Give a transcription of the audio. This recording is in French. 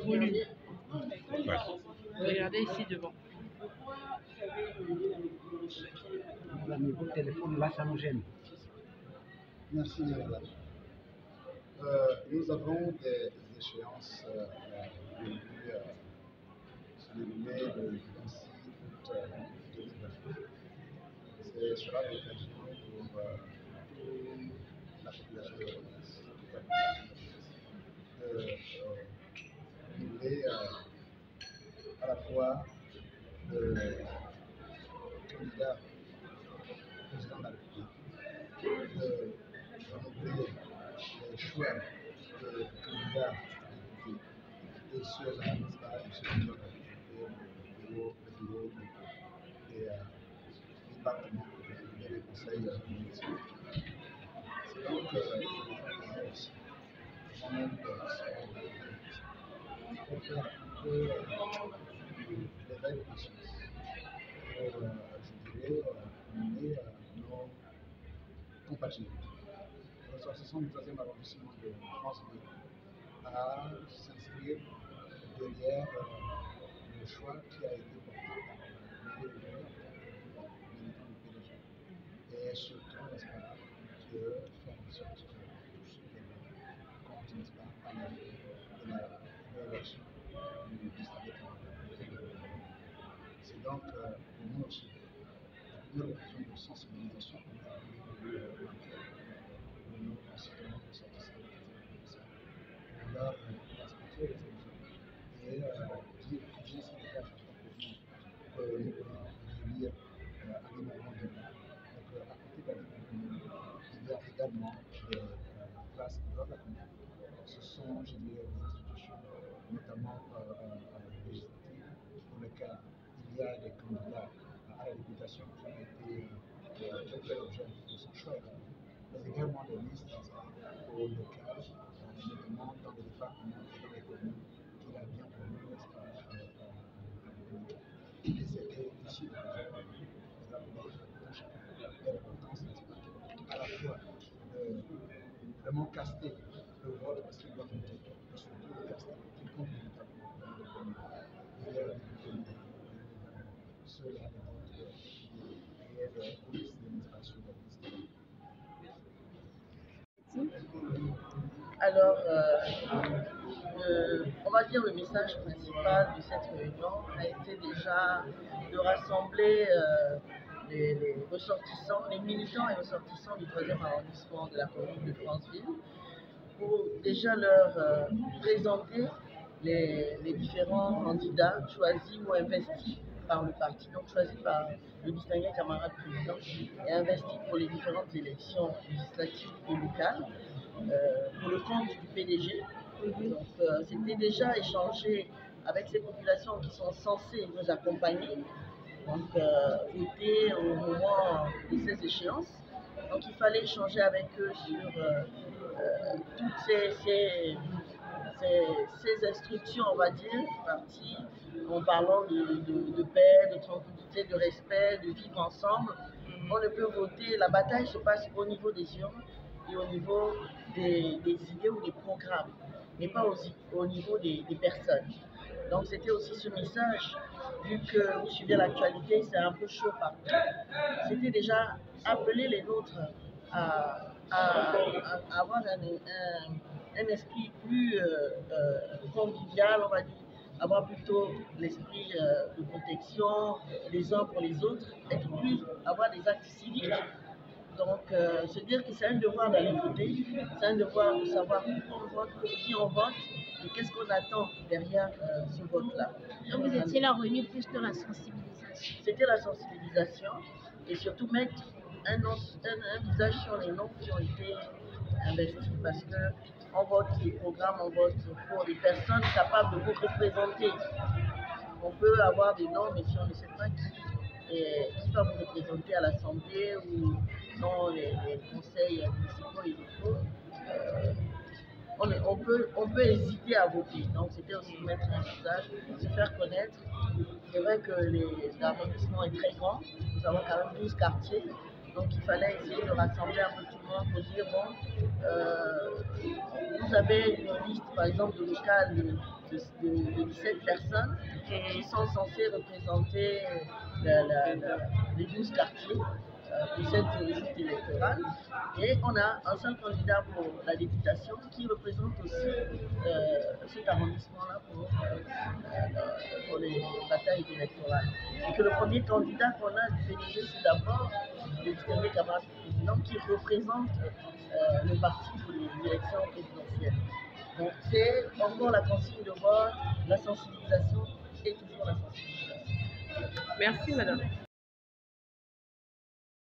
Volume. Ouais. Regardez ici devant. Niveau téléphone, là, ça nous gêne. Merci, madame. Nous avons des échéances prévues sur le mai de 26 août 2022. Ce sera l'occasion pour la population de province de livrer à la fois le candidat président de la République, de renouveler les choix de candidats députés et sur la municipale et sur le bureau des départements et des conseils municipaux. C'est donc moi-même pour faire un peu l'éveil de conscience, pour, je dirais, mener nos compatriotes ressortissants du 3e arrondissement de France-Ville à s'inscrire derrière le choix qui a été porté par le militant du PDG. Et surtout, n'est-ce pas, de faire en sorte que tout ce qui compte, n'est-ce pas, à la réélection du district. C'est donc pour nous aussi une occasion de sensibilisation pour nos concitoyens ressortissants leur respecter les élections et dire combien ça dégage pour nous élire à des moments donnés. Donc, à côté de la commune, il y a également des places dans la commune. Ce sont, je dirais, des institutions, notamment législatives, pour lesquelles il y a des candidats à la députation qui ont été fait l'objet de son choix, mais également des listes au local, notamment dans les départements et dans les communes qu'il a bien voulu, n'est-ce pas, et c'était ici l'importance, n'est-ce pas, à la fois de vraiment caster le vote parce qu'il doit voter, mais surtout de caster qu'il compte véritablement il y a cela et de police d'administration de la liste. Alors, on va dire le message principal de cette réunion a été déjà de rassembler les ressortissants, les militants et ressortissants du 3e arrondissement de la commune de Franceville pour déjà leur présenter les différents candidats choisis ou investis par le parti, donc choisis par le distingué camarade président et investis pour les différentes élections législatives et locales pour le compte du PDG. Donc c'était déjà échangé avec ces populations qui sont censées nous accompagner, donc voter au moment de ces échéances. Donc il fallait échanger avec eux sur toutes ces instructions, on va dire, parties en parlant de paix, de tranquillité, de respect, de vivre ensemble. On ne peut voter, la bataille se passe au niveau des urnes et au niveau des idées ou des programmes, mais pas aussi au niveau des personnes. Donc c'était aussi ce message, vu que vous suivez l'actualité, c'est un peu chaud partout. C'était déjà appeler les nôtres à avoir un esprit plus convivial, on va dire, avoir plutôt l'esprit de protection les uns pour les autres, avoir des actes civiques. Donc, se dire que c'est un devoir d'aller voter, c'est un devoir de savoir pourquoi on vote, pour qui on vote et qu'est-ce qu'on attend derrière ce vote-là. Donc, vous étiez là revenu plus de la sensibilisation. C'était la sensibilisation et surtout mettre un visage sur les noms qui ont été investis parce qu'on vote les programmes, on vote pour des personnes capables de vous représenter. On peut avoir des noms, mais si on ne sait pas qui va vous représenter à l'Assemblée ou dans les conseils municipaux et locaux, on peut hésiter à voter. Donc c'était aussi mettre un visage, se faire connaître. C'est vrai que l'arrondissement est très grand, nous avons quand même 12 quartiers, donc il fallait essayer de rassembler un peu tout le simplement pour dire, bon, vous avez une liste, par exemple, de local de 17 personnes qui sont censées représenter les 12 quartiers de cette liste électorale. Et on a un seul candidat pour la députation qui représente aussi cet arrondissement-là pour les batailles électorales. Et que le premier candidat qu'on a du PDG, c'est d'abord le distingué camarade président qui représente le parti pour les élections présidentielles. Donc c'est encore la consigne de vote, la sensibilisation et toujours la sensibilisation. Merci, madame.